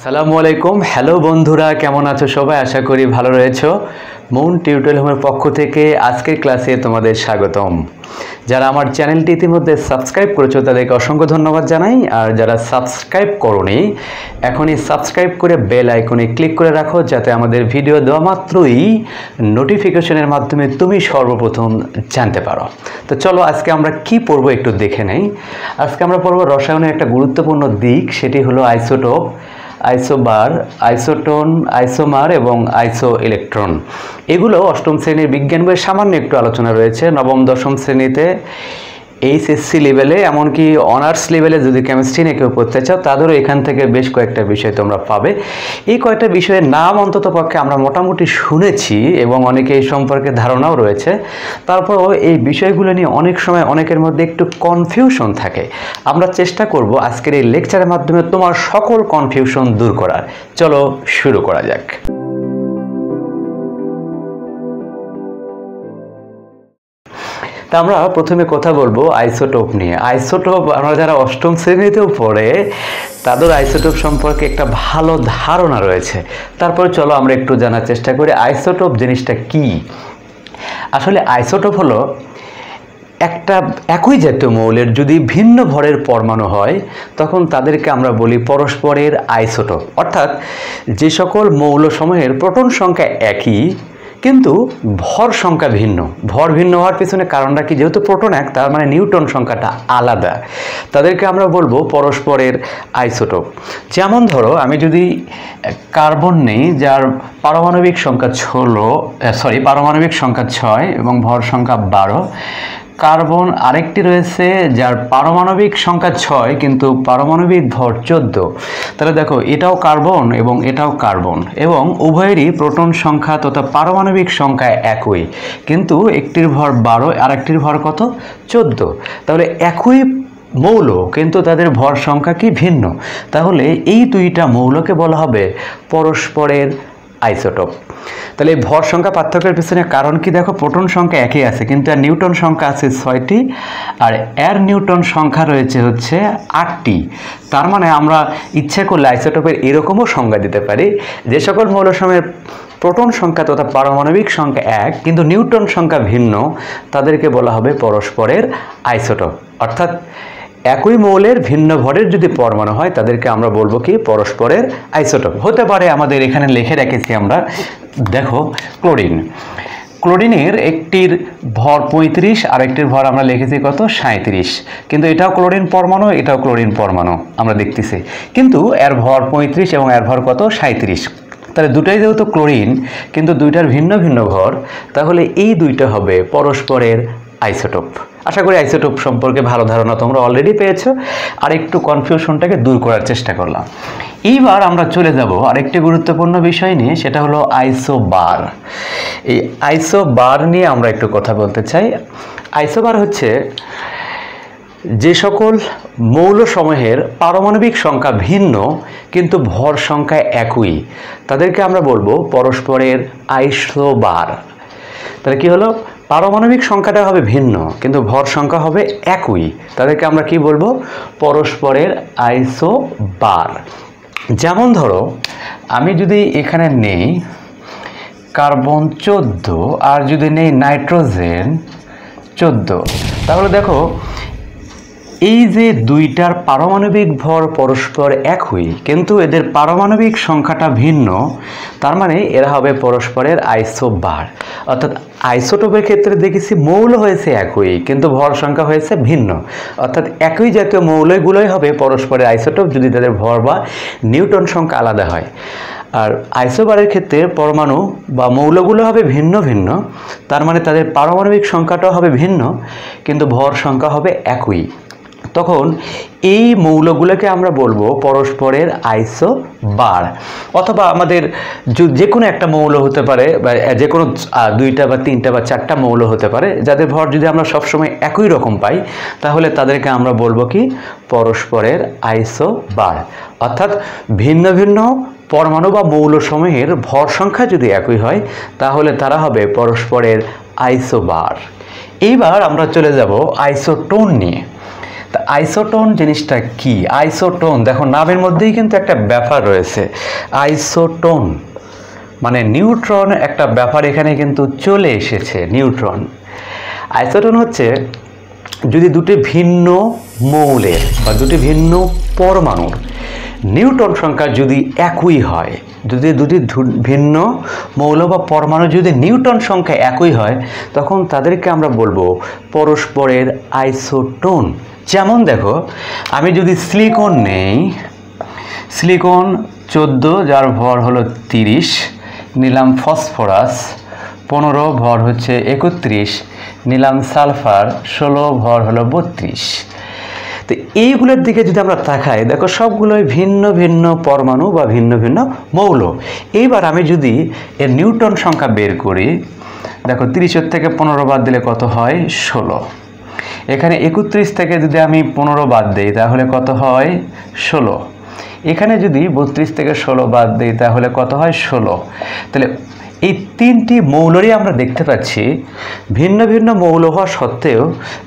আসসালামু আলাইকুম। হ্যালো বন্ধুরা, কেমন আছো সবাই? আশা করি ভালো রয়েছো। মৌন টিউটোরিয়াল হোমের পক্ষ থেকে আজকের ক্লাসে তোমাদের স্বাগতম। যারা আমার চ্যানেলটি ইতিমধ্যে সাবস্ক্রাইব করেছো তাদেরকে অসংখ্য ধন্যবাদ জানাই। আর যারা সাবস্ক্রাইব করোনি এখনই সাবস্ক্রাইব করে বেল আইকনে ক্লিক করে রাখো, যাতে আমাদের ভিডিও দেওয়া মাত্রই নোটিফিকেশনের মাধ্যমে তুমি সর্বপ্রথম জানতে পারো। তো চলো আজকে আমরা কি পড়বো একটু দেখে নেই। আজকে আমরা পড়বো রসায়নের একটা গুরুত্বপূর্ণ দিক, সেটি হলো আইসোটোপ, আইসোবার, আইসোটন, আইসোমার এবং আইসো ইলেকট্রন। এগুলো অষ্টম শ্রেণীর বিজ্ঞান বইয়ে সামান্য একটু আলোচনা রয়েছে। নবম দশম শ্রেণীতে এইচএসসি লেভেলে, এমনকি অনার্স লেভেলে যদি কেমিস্ট্রি নিয়ে কেউ পড়তে চাও তাদেরও এখান থেকে বেশ কয়েকটা বিষয় তোমরা পাবে। এই কয়েকটা বিষয়ের নাম অন্তত পক্ষে আমরা মোটামুটি শুনেছি এবং অনেকে এই সম্পর্কে ধারণাও রয়েছে। তারপরও এই বিষয়গুলো নিয়ে অনেক সময় অনেকের মধ্যে একটু কনফিউশন থাকে। আমরা চেষ্টা করব আজকের এই লেকচারের মাধ্যমে তোমার সকল কনফিউশন দূর করার। চলো শুরু করা যাক। তা আমরা প্রথমে কথা বলবো আইসোটোপ নিয়ে। আইসোটোপ আমরা যারা অষ্টম শ্রেণীতেও পড়ে তাদের আইসোটোপ সম্পর্কে একটা ভালো ধারণা রয়েছে। তারপরে চলো আমরা একটু জানার চেষ্টা করি আইসোটোপ জিনিসটা কি। আসলে আইসোটোপ হলো একটা একই জাতীয় মৌলের যদি ভিন্ন ভরের পরমাণু হয় তখন তাদেরকে আমরা বলি পরস্পরের আইসোটোপ। অর্থাৎ যে সকল মৌলসমূহের প্রোটন সংখ্যা একই কিন্তু ভর সংখ্যা ভিন্ন। ভর ভিন্ন হওয়ার পিছনে কারণটা কি? যেহেতু প্রোটন এক, তার মানে নিউটন সংখ্যাটা আলাদা, তাদেরকে আমরা বলবো পরস্পরের আইসোটোপ। যেমন ধরো আমি যদি কার্বন নেই যার পারমাণবিক সংখ্যা 6 এবং ভর সংখ্যা 12, কার্বন আরেকটি রয়েছে যার পারমাণবিক সংখ্যা 6 কিন্তু পারমাণবিক ভর 14, তাহলে দেখো এটাও কার্বন এবং এটাও কার্বন এবং উভয়েরই প্রোটন সংখ্যা তথা পারমাণবিক সংখ্যা একই, কিন্তু একটির ভর 12 আর একটির ভর কত? 14। তাহলে একই মৌল কিন্তু তাদের ভর সংখ্যা কি ভিন্ন। তাহলে এই দুইটা মৌলকে বলা হবে পরস্পরের আইসোটোপ। তাহলে এই ভর সংখ্যা পার্থক্যের পিছনে কারণ কি? দেখো প্রোটন সংখ্যা একই আছে কিন্তু এর নিউটন সংখ্যা আছে 6টি আর এর নিউটন সংখ্যা রয়েছে হচ্ছে 8টি। তার মানে আমরা ইচ্ছে করলে আইসোটোপের এরকমও সংজ্ঞা দিতে পারি, যে সকল মৌলসমূহের প্রোটন সংখ্যা তথা পারমাণবিক সংখ্যা এক কিন্তু নিউটন সংখ্যা ভিন্ন তাদেরকে বলা হবে পরস্পরের আইসোটোপ। অর্থাৎ একই মৌলের ভিন্ন ভরের যদি পরমাণু হয় তাদেরকে আমরা বলবো কি? পরস্পরের আইসোটোপ। হতে পারে আমাদের এখানে লিখে রেখেছি আমরা, দেখো ক্লোরিন, ক্লোরিনের একটির ভর 35 আর একটির ভর আমরা লিখেছি কত? 37, কিন্তু এটাও ক্লোরিন পরমাণু এটাও ক্লোরিন পরমাণু আমরা দেখতেছি, কিন্তু এর ভর 35 এবং এর ভর কত? 37। তাহলে দুটাই যেহেতু ক্লোরিন কিন্তু দুইটার ভিন্ন ভিন্ন ভর, তাহলে এই দুইটা হবে পরস্পরের আইসোটোপ। আশা করি আইসোটোপ সম্পর্কে ভালো ধারণা তোমরা অলরেডি পেয়েছো, আর একটু কনফিউশনটাকে দূর করার চেষ্টা করলাম। এইবার আমরা চলে যাব আরেকটি গুরুত্বপূর্ণ বিষয় নিয়ে, সেটা হলো আইসোবার। এই আইসোবার নিয়ে আমরা একটু কথা বলতে চাই। আইসোবার হচ্ছে যে সকল মৌলসমূহের পারমাণবিক সংখ্যা ভিন্ন কিন্তু ভর সংখ্যা একই তাদেরকে আমরা বলবো পরস্পরের আইসোবার। তাহলে কি হলো? পারমাণবিক সংখ্যাটা হবে ভিন্ন কিন্তু ভর সংখ্যা হবে একই, তাদেরকে আমরা কি বলবো? পরস্পরের আইসোবার। যেমন ধরো আমি যদি এখানে নেই কার্বন 14 আর যদি নেই নাইট্রোজেন 14, তাহলে দেখো এই যে দুইটার পারমাণবিক ভর পরস্পর একই কিন্তু এদের পারমাণবিক সংখ্যাটা ভিন্ন, তার মানে এরা হবে পরস্পরের আইসোবার। অর্থাৎ আইসোটোপের ক্ষেত্রে দেখেছি মৌল হয়েছে একই কিন্তু ভর সংখ্যা হয়েছে ভিন্ন, অর্থাৎ একই জাতীয় মৌলগুলোই হবে পরস্পরের আইসোটোপ যদি তাদের ভর বা নিউটন সংখ্যা আলাদা হয়। আর আইসোবারের ক্ষেত্রে পরমাণু বা মৌলগুলো হবে ভিন্ন ভিন্ন, তার মানে তাদের পারমাণবিক সংখ্যাটাও হবে ভিন্ন কিন্তু ভর সংখ্যা হবে একই। তখন এই মৌলগুলোকে আমরা বলবো পরস্পরের আইসোবার। অথবা আমাদের যে কোনো একটা মৌল হতে পারে বা যে কোনো 2টা বা 3টা বা 4টা মৌল হতে পারে যাদের ভর যদি আমরা সবসময় একই রকম পাই তাহলে তাদেরকে আমরা বলবো কি? পরস্পরের আইসোবার। অর্থাৎ ভিন্ন ভিন্ন পরমাণু বা মৌলসমূহের ভর সংখ্যা যদি একই হয় তাহলে তারা হবে পরস্পরের আইসোবার। এইবার আমরা চলে যাব আইসোটোন নিয়ে। তা আইসোটোন জিনিসটা কি? আইসোটোন দেখো নামের মধ্যেই কিন্তু একটা ব্যাপার রয়েছে। আইসোটোন মানে নিউট্রন, একটা ব্যাপার এখানে কিন্তু চলে এসেছে, নিউট্রন। আইসোটোন হচ্ছে যদি দুটি ভিন্ন মৌলের বা দুটি ভিন্ন পরমাণুর নিউটন সংখ্যা যদি একই হয়, যদি দুটি ভিন্ন মৌল বা পরমাণু যদি নিউটন সংখ্যা একই হয়, তখন তাদেরকে আমরা বলবো পরস্পরের আইসোটোন। যেমন দেখো, আমি যদি সিলিকন নেই, সিলিকন 14 যার ভর হলো 30, নিলাম ফসফরাস 15 ভর হচ্ছে 31, নিলাম সালফার 16 ভর হলো 32। তো এইগুলোর দিকে যদি আমরা তাকাই, দেখো সবগুলোই ভিন্ন ভিন্ন পরমাণু বা ভিন্ন ভিন্ন মৌল। এইবার আমি যদি এর নিউটন সংখ্যা বের করি, দেখো 30 থেকে 15 বাদ দিলে কত হয়? 16। এখানে 31 থেকে যদি আমি 15 বাদ দিই তাহলে কত হয়? 16। এখানে যদি 32 থেকে 16 বাদ দিই তাহলে কত হয়? 16। তাহলে এই তিনটি মৌলেরই আমরা দেখতে পাচ্ছি ভিন্ন ভিন্ন মৌল হওয়া সত্ত্বেও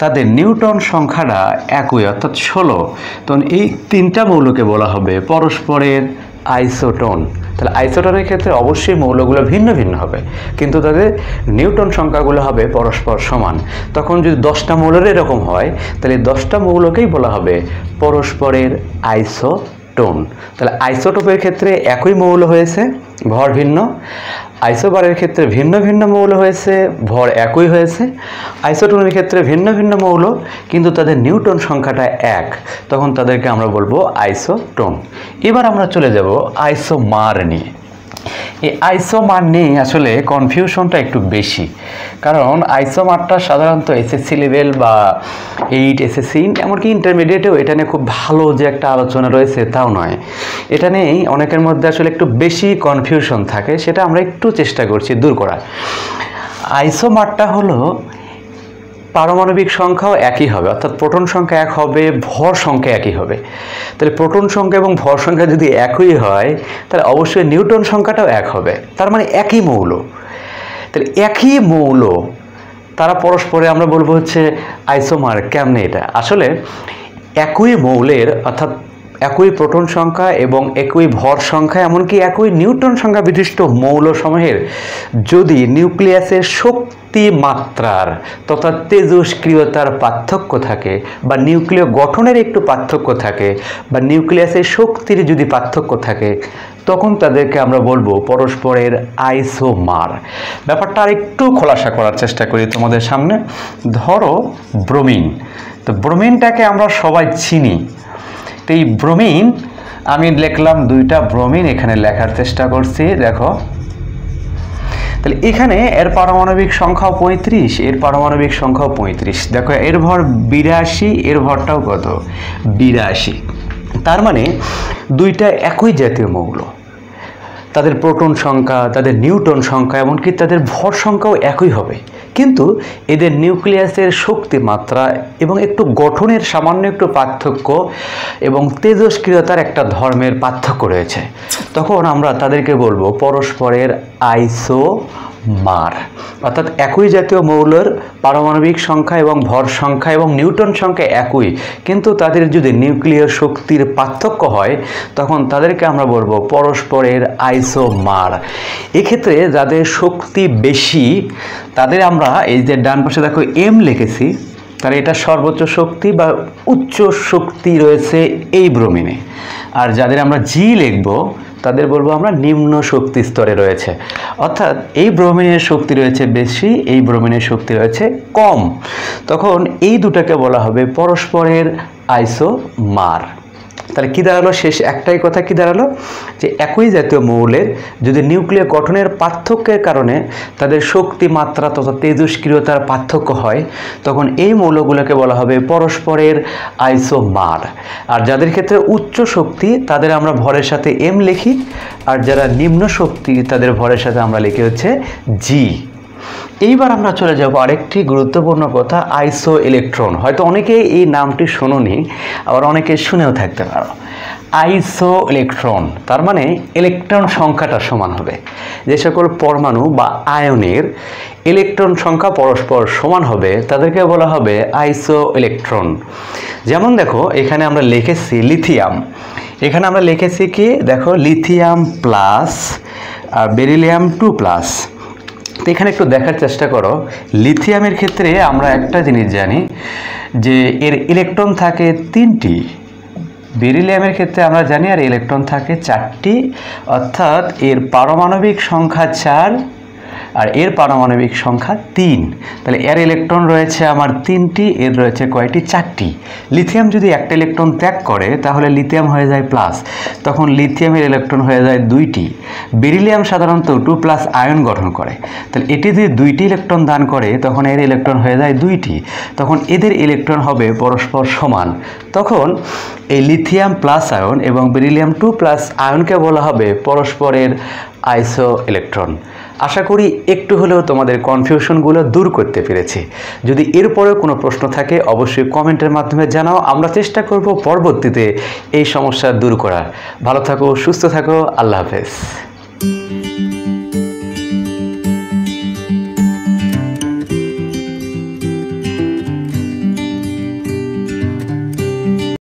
তাদের নিউটন সংখ্যাটা একই, অর্থাৎ 16। তখন এই তিনটা মৌলকে বলা হবে পরস্পরের আইসোটোন। তাহলে আইসোটোনের ক্ষেত্রে অবশ্যই মৌলগুলো ভিন্ন ভিন্ন হবে, কিন্তু তাদের নিউটন সংখ্যাগুলো হবে পরস্পর সমান। তখন যদি 10টা মৌলের এরকম হয়, তাহলে 10টা মৌলকেই বলা হবে পরস্পরের আইসোটোন। তাহলে আইসোটোপের ক্ষেত্রে একই মৌল হয়েছে, ভর ভিন্ন। আইসোবারের ক্ষেত্রে ভিন্ন ভিন্ন মৌল হয়েছে, ভর একই হয়েছে। আইসোটোনের ক্ষেত্রে ভিন্ন ভিন্ন মৌল, কিন্তু তাদের নিউটন সংখ্যাটা এক, তখন তাদেরকে আমরা বলবো আইসোটোন। এবার আমরা চলে যাব আইসোমার নিয়ে। এই আইসোমার নিয়ে আসলে কনফিউশনটা একটু বেশি, কারণ আইসোমারটা সাধারণত এসএসসি লেভেল বা 8 এসএসসি এমনকি ইন্টারমিডিয়েটেও এটা নিয়ে খুব ভালো যে একটা আলোচনা রয়েছে তাও নয়। এটা নিয়েই অনেকের মধ্যে আসলে একটু বেশি কনফিউশন থাকে, সেটা আমরা একটু চেষ্টা করছি দূর করার। আইসোমারটা হলো পারমাণবিক সংখ্যাও একই হবে, অর্থাৎ প্রোটন সংখ্যা এক হবে, ভর সংখ্যা একই হবে। তাহলে প্রোটন সংখ্যা এবং ভর সংখ্যা যদি একই হয়, তাহলে অবশ্যই নিউটন সংখ্যাটাও এক হবে, তার মানে একই মৌল। তাহলে একই মৌল তারা পরস্পরে আমরা বলবো হচ্ছে আইসোমার। কেমনে এটা? আসলে একই মৌলের, অর্থাৎ একই প্রোটন সংখ্যা এবং একই ভর সংখ্যা, এমনকি একই নিউটন সংখ্যা বিশিষ্ট মৌলসমূহের যদি নিউক্লিয়াসের শক্তি মাত্রার তথা তেজস্ক্রিয়তার পার্থক্য থাকে, বা নিউক্লিয় গঠনের একটু পার্থক্য থাকে, বা নিউক্লিয়াসের শক্তির যদি পার্থক্য থাকে, তখন তাদেরকে আমরা বলবো পরস্পরের আইসোমার। ব্যাপারটা আর একটু খোলাসা করার চেষ্টা করি তোমাদের সামনে। ধরো ব্রোমিন, তো ব্রোমিনটাকে আমরা সবাই চিনি। তো এই ব্রোমিন আমি লিখলাম 2টা ব্রোমিন, এখানে লেখার চেষ্টা করছি। দেখো, তাহলে এখানে এর পারমাণবিক সংখ্যাও 35, এর পারমাণবিক সংখ্যাও 35। দেখো এর ভর 82, এর ভরটাও কত? 82। তার মানে 2টা একই জাতীয় মৌল, তাদের প্রোটন সংখ্যা, তাদের নিউটন সংখ্যা, এমনকি তাদের ভর সংখ্যাও একই হবে, কিন্তু এদের নিউক্লিয়াসের শক্তি মাত্রা এবং একটু গঠনের সামান্য একটু পার্থক্য এবং তেজস্ক্রিয়তার একটা ধর্মের পার্থক্য রয়েছে। তখন আমরা তাদেরকে বলবো পরস্পরের আইসোমার, অর্থাৎ একই জাতীয় মৌলের পারমাণবিক সংখ্যা এবং ভর সংখ্যা এবং নিউটন সংখ্যা একই, কিন্তু তাদের যদি নিউক্লিয় শক্তির পার্থক্য হয়, তখন তাদেরকে আমরা বলবো পরস্পরের আইসোমার। এক্ষেত্রে যাদের শক্তি বেশি তাদের আমরা, এই যে ডান পাশে দেখো এম লিখেছি, তাহলে এটা সর্বোচ্চ শক্তি বা উচ্চ শক্তি রয়েছে এই ব্রোমিনে। আর যাদের আমরা জি লিখব তাদের বলবো আমরা নিম্ন শক্তি স্তরে রয়েছে, অর্থাৎ এই ব্রোমিনের শক্তি রয়েছে বেশি, এই ব্রোমিনের শক্তি রয়েছে কম। তখন এই দুটাকে বলা হবে পরস্পরের আইসোমার। তাহলে কী দাঁড়ালো? শেষ একটাই কথা কী দাঁড়ালো, যে একই জাতীয় মৌলের যদি নিউক্লিয় গঠনের পার্থক্যের কারণে তাদের শক্তি মাত্রা তথা তেজস্ক্রিয়তার পার্থক্য হয়, তখন এই মৌলগুলোকে বলা হবে পরস্পরের আইসোমার। আর যাদের ক্ষেত্রে উচ্চ শক্তি তাদের আমরা ভরের সাথে এম লিখি, আর যারা নিম্ন শক্তি তাদের ভরের সাথে আমরা লিখি হচ্ছে জি। এইবার আমরা চলে যাব আরেকটি গুরুত্বপূর্ণ কথা, আইসো ইলেকট্রন। হয়তো অনেকে এই নামটি শোনোনি, আবার অনেকে শুনেও থাকতে পারো। আইসো ইলেকট্রন, তার মানে ইলেকট্রন সংখ্যাটা সমান হবে। যে সকল পরমাণু বা আয়নের ইলেকট্রন সংখ্যা পরস্পর সমান হবে তাদেরকে বলা হবে আইসো ইলেকট্রন। যেমন দেখো এখানে আমরা লিখেছি লিথিয়াম, এখানে আমরা লিখেছি কি দেখো লিথিয়াম প্লাস আর বেরিলিয়াম 2+। তো এখানে একটু দেখার চেষ্টা করো, লিথিয়ামের ক্ষেত্রে আমরা একটা জিনিস জানি যে এর ইলেকট্রন থাকে 3টি, বেরিলিয়ামের ক্ষেত্রে আমরা জানি আর ইলেকট্রন থাকে 4টি, অর্থাৎ এর পারমাণবিক সংখ্যা 4 আর এর পারমাণবিক সংখ্যা 3। তাহলে এর ইলেকট্রন রয়েছে আমার 3টি, এর রয়েছে কয়টি? 4টি। লিথিয়াম যদি একটা ইলেকট্রন ত্যাগ করে তাহলে লিথিয়াম হয়ে যায় প্লাস, তখন লিথিয়ামের ইলেকট্রন হয়ে যায় 2টি। বেরিলিয়াম সাধারণত 2+ আয়ন গঠন করে, তাহলে এটি যদি 2টি ইলেকট্রন দান করে তখন এর ইলেকট্রন হয়ে যায় 2টি, তখন এদের ইলেকট্রন হবে পরস্পর সমান। তখন এই লিথিয়াম প্লাস আয়ন এবং বেরিলিয়াম 2+ আয়নকে বলা হবে পরস্পরের আইসো ইলেকট্রন। আশা করি একটু হলেও তোমাদের কনফিউশনগুলো দূর করতে পেরেছি। যদি এরপরেও কোনো প্রশ্ন থাকে অবশ্যই কমেন্টের মাধ্যমে জানাও, আমরা চেষ্টা করব পরবর্তীতে এই সমস্যা দূর করার। ভালো থাকো, সুস্থ থাকো, আল্লাহ হাফেজ।